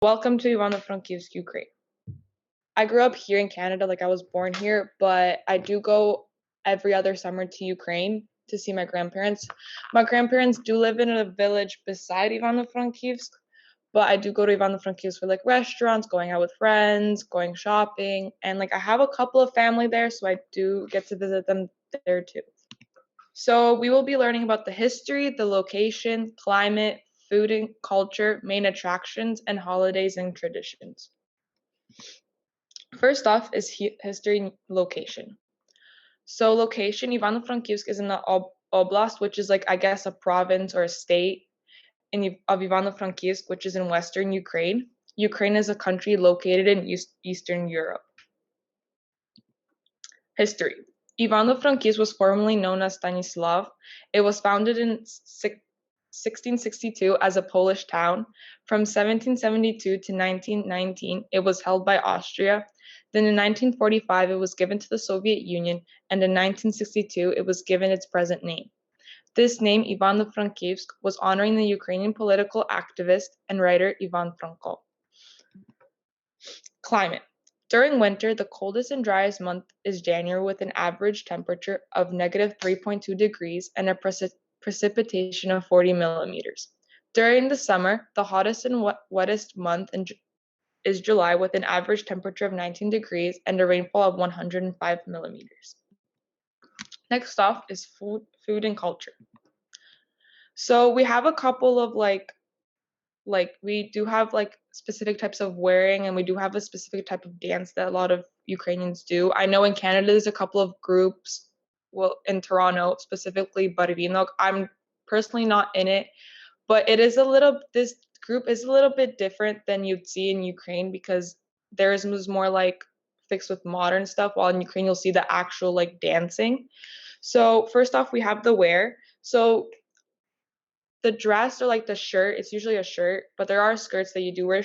Welcome to Ivano-Frankivsk, Ukraine. I grew up here in Canada, like I was born here, but I do go every other summer to Ukraine to see my grandparents. My grandparents do live in a village beside Ivano-Frankivsk, but I do go to Ivano-Frankivsk for like restaurants, going out with friends, going shopping, and like I have a couple of family there, so I do get to visit them there too. So we will be learning about the history, the location, climate, food and culture, main attractions, and holidays and traditions. First off is history and location. So location, Ivano-Frankivsk is in the oblast, which is like I guess a province or a state of Ivano-Frankivsk, which is in western Ukraine. Ukraine is a country located in Eastern Europe. History. Ivano-Frankivsk was formerly known as Stanislav. It was founded in 1662 as a Polish town. From 1772 to 1919, it was held by Austria. Then in 1945, it was given to the Soviet Union, and in 1962, it was given its present name. This name, Ivano-Frankivsk, was honoring the Ukrainian political activist and writer Ivan Franko. Climate. During winter, the coldest and driest month is January with an average temperature of negative 3.2 degrees and a precipitation of 40 millimeters. During the summer, the hottest and wettest month is July with an average temperature of 19 degrees and a rainfall of 105 millimeters. Next off is food and culture. So we have a couple of like we do have like specific types of wearing, and we do have a specific type of dance that a lot of Ukrainians do. I know in Canada there's a couple of groups, well, in Toronto specifically, Barvinok. I'm personally not in it, but this group is a little bit different than you'd see in Ukraine because theirs was more like fixed with modern stuff, while in Ukraine you'll see the actual like dancing. So first off, we have the wear. So the dress or like the shirt, it's usually a shirt, but there are skirts that you do wear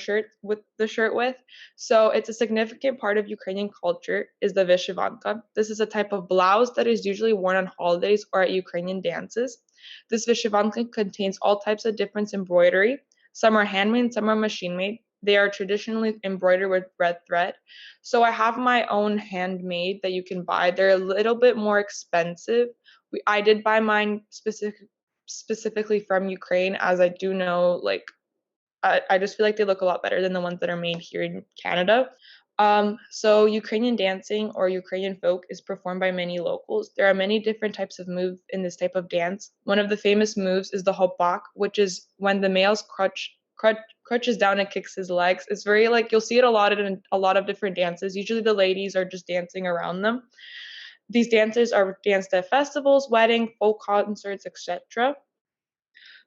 the shirt with. So it's a significant part of Ukrainian culture is the vyshyvanka. This is a type of blouse that is usually worn on holidays or at Ukrainian dances. This vyshyvanka contains all types of different embroidery. Some are handmade, some are machine made. They are traditionally embroidered with red thread. So I have my own handmade that you can buy. They're a little bit more expensive. I did buy mine specifically from Ukraine, as I do know, like, I just feel like they look a lot better than the ones that are made here in Canada. So Ukrainian dancing or Ukrainian folk is performed by many locals. There are many different types of moves in this type of dance. One of the famous moves is the hopak, which is when the male's crutches down and kicks his legs. It's very like you'll see it a lot in a lot of different dances. Usually the ladies are just dancing around them. These dances are danced at festivals, weddings, folk concerts, etc.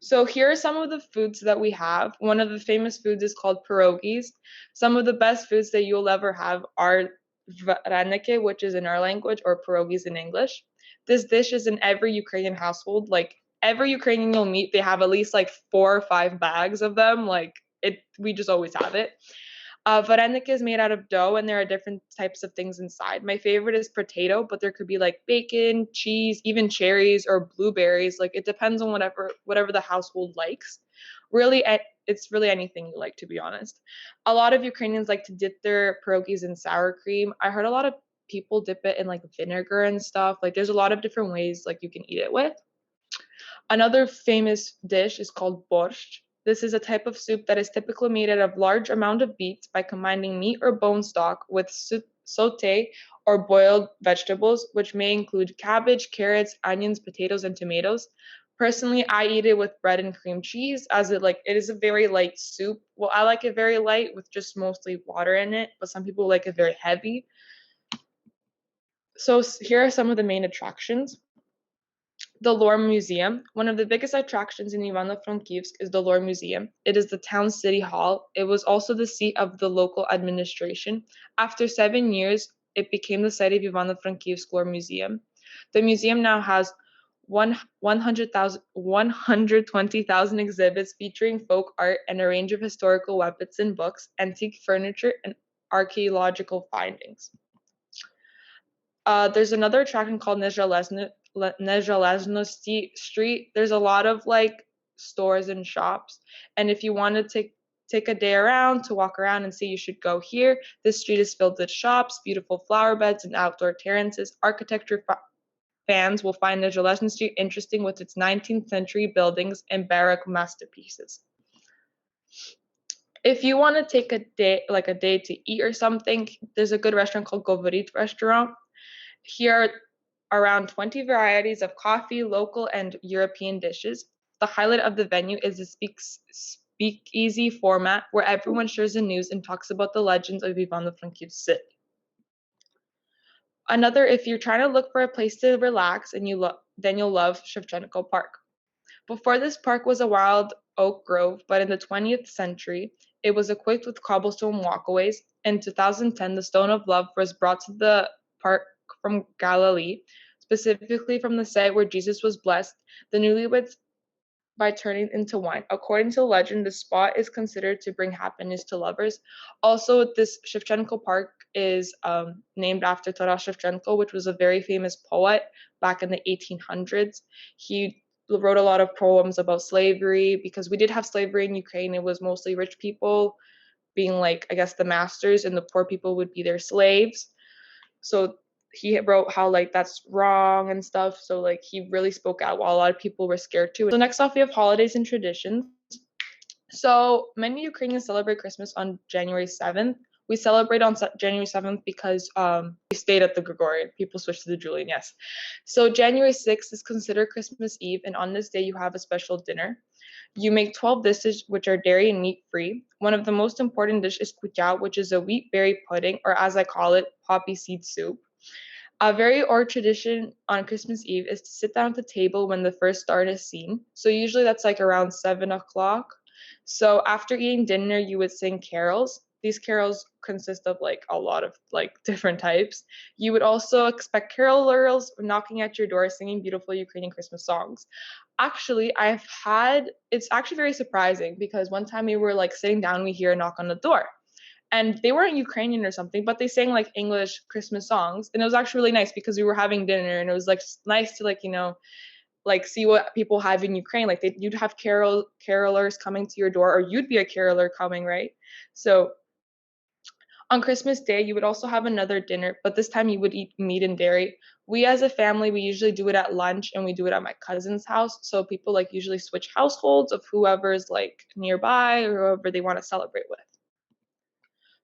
So here are some of the foods that we have. One of the famous foods is called pierogies. Some of the best foods that you'll ever have are vareniki, which is in our language, or pierogies in English. This dish is in every Ukrainian household. Like every Ukrainian you'll meet, they have at least like 4 or 5 bags of them. Like we just always have it. Varenik is made out of dough, and there are different types of things inside. My favorite is potato, but there could be like bacon, cheese, even cherries or blueberries. Like it depends on whatever the household likes. Really, it's really anything you like, to be honest. A lot of Ukrainians like to dip their pierogies in sour cream. I heard a lot of people dip it in like vinegar and stuff. Like there's a lot of different ways like you can eat it with. Another famous dish is called borscht. This is a type of soup that is typically made out of large amount of beets by combining meat or bone stock with sauté or boiled vegetables, which may include cabbage, carrots, onions, potatoes, and tomatoes. Personally, I eat it with bread and cream cheese as it is a very light soup. Well, I like it very light with just mostly water in it, but some people like it very heavy. So here are some of the main attractions. The Lore Museum. One of the biggest attractions in Ivano-Frankivsk is the Lore Museum. It is the town's city hall. It was also the seat of the local administration. After 7 years, it became the site of Ivano-Frankivsk Lore Museum. The museum now has 120,000 exhibits featuring folk art and a range of historical weapons and books, antique furniture, and archaeological findings. There's another attraction called Nezhalezhno Street. There's a lot of like stores and shops, and if you want to take a day around to walk around and see, you should go here. This street is filled with shops, beautiful flower beds, and outdoor terraces. Architecture fans will find Nezhalezhno Street interesting with its 19th century buildings and Baroque masterpieces. If you want to take a day to eat or something, there's a good restaurant called Govorit restaurant. Here are around 20 varieties of coffee, local and European dishes. The highlight of the venue is the speakeasy format where everyone shares the news and talks about the legends of Ivano-Frankivsk city. If you're trying to look for a place to relax, and then you'll love Shevchenko Park. Before, this park was a wild oak grove, but in the 20th century, it was equipped with cobblestone walkways. In 2010, the Stone of Love was brought to the park from Galilee, specifically from the site where Jesus was blessed the newlyweds by turning into wine. According to legend, the spot is considered to bring happiness to lovers. Also, this Shevchenko Park is named after Taras Shevchenko, which was a very famous poet back in the 1800s. He wrote a lot of poems about slavery, because we did have slavery in Ukraine. It was mostly rich people being like, I guess, the masters, and the poor people would be their slaves. So he wrote how like that's wrong and stuff. So like he really spoke out while a lot of people were scared too. So next off, we have holidays and traditions. So many Ukrainians celebrate Christmas on January 7th. We celebrate on January 7th because we stayed at the Gregorian. People switched to the Julian, yes. So January 6th is considered Christmas Eve, and on this day you have a special dinner. You make 12 dishes which are dairy and meat free. One of the most important dishes is kutya, which is a wheat berry pudding, or as I call it, poppy seed soup. A very old tradition on Christmas Eve is to sit down at the table when the first star is seen. So usually that's like around 7 o'clock. So after eating dinner, you would sing carols. These carols consist of like a lot of like different types. You would also expect carolers knocking at your door singing beautiful Ukrainian Christmas songs. Actually, it's actually very surprising, because one time we were like sitting down, we hear a knock on the door, and they weren't Ukrainian or something, but they sang like English Christmas songs, and it was actually really nice because we were having dinner, and it was like nice to like see what people have in Ukraine. Like you'd have carolers coming to your door, or you'd be a caroler coming, right? So on Christmas Day, you would also have another dinner, but this time you would eat meat and dairy. We as a family, we usually do it at lunch, and we do it at my cousin's house. So people like usually switch households of whoever's like nearby or whoever they want to celebrate with.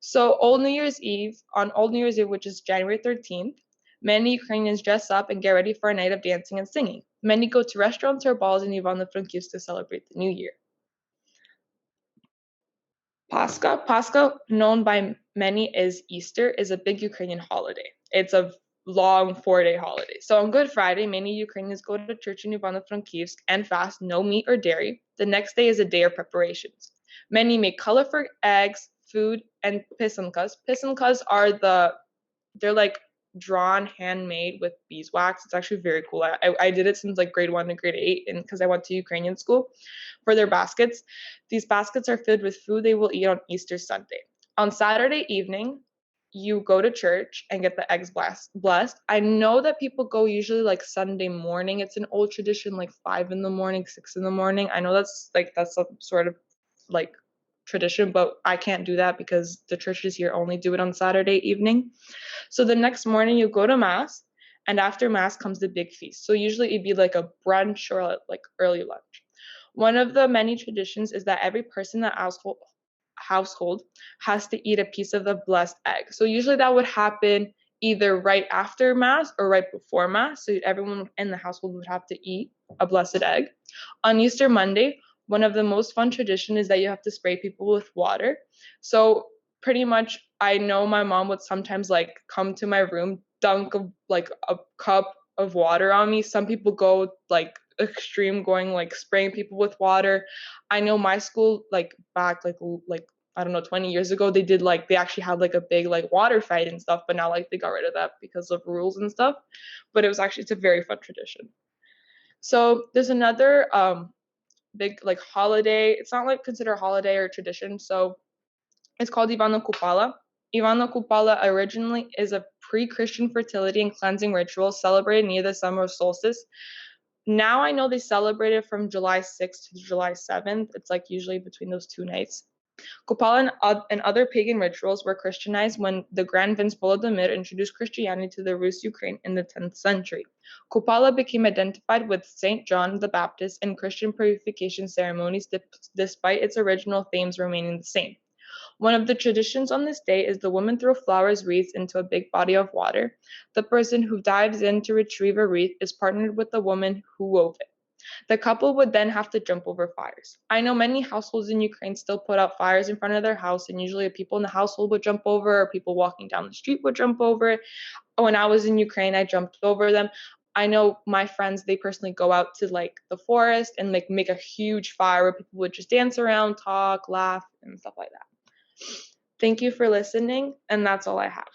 So Old New Year's Eve, which is January 13th, many Ukrainians dress up and get ready for a night of dancing and singing. Many go to restaurants or balls in Ivano-Frankivsk to celebrate the new year. Pascha, known by many as Easter, is a big Ukrainian holiday. It's a long 4-day holiday. So on Good Friday, many Ukrainians go to church in Ivano-Frankivsk and fast, no meat or dairy. The next day is a day of preparations. Many make colorful eggs, food, and pisankas. Pisankas they're like drawn handmade with beeswax. It's actually very cool. I did it since like grade 1 to grade 8, and because I went to Ukrainian school, for their baskets. These baskets are filled with food they will eat on Easter Sunday. On Saturday evening, you go to church and get the eggs blessed. I know that people go usually like Sunday morning. It's an old tradition, like 5 in the morning, 6 in the morning. I know that's a sort of like tradition, but I can't do that because the churches here only do it on Saturday evening. So the next morning you go to mass, and after mass comes the big feast. So usually it'd be like a brunch or like early lunch. One of the many traditions is that every person in the household has to eat a piece of the blessed egg. So usually that would happen either right after mass or right before mass. So everyone in the household would have to eat a blessed egg. On Easter Monday, one of the most fun traditions is that you have to spray people with water. So pretty much, I know my mom would sometimes like come to my room, dunk like a cup of water on me. Some people go like extreme, going like spraying people with water. I know my school like back like I don't know, 20 years ago, they actually had like a big like water fight and stuff, but now like they got rid of that because of rules and stuff. But it's a very fun tradition. So there's another big like holiday. It's not like considered a holiday or tradition. So it's called Ivano Kupala. Ivano-Kupala originally is a pre-Christian fertility and cleansing ritual celebrated near the summer solstice. Now I know they celebrate it from July 6th to July 7th. It's like usually between those 2 nights. Kupala and other pagan rituals were Christianized when the Grand Vince Volodymyr introduced Christianity to the Rus Ukraine in the 10th century. Kupala became identified with Saint John the Baptist and Christian purification ceremonies despite its original themes remaining the same. One of the traditions on this day is the woman throw flowers wreaths into a big body of water. The person who dives in to retrieve a wreath is partnered with the woman who wove it. The couple would then have to jump over fires. I know many households in Ukraine still put out fires in front of their house, and usually people in the household would jump over, or people walking down the street would jump over it. When I was in Ukraine, I jumped over them. I know my friends, they personally go out to like the forest and like make a huge fire where people would just dance around, talk, laugh, and stuff like that. Thank you for listening, and that's all I have.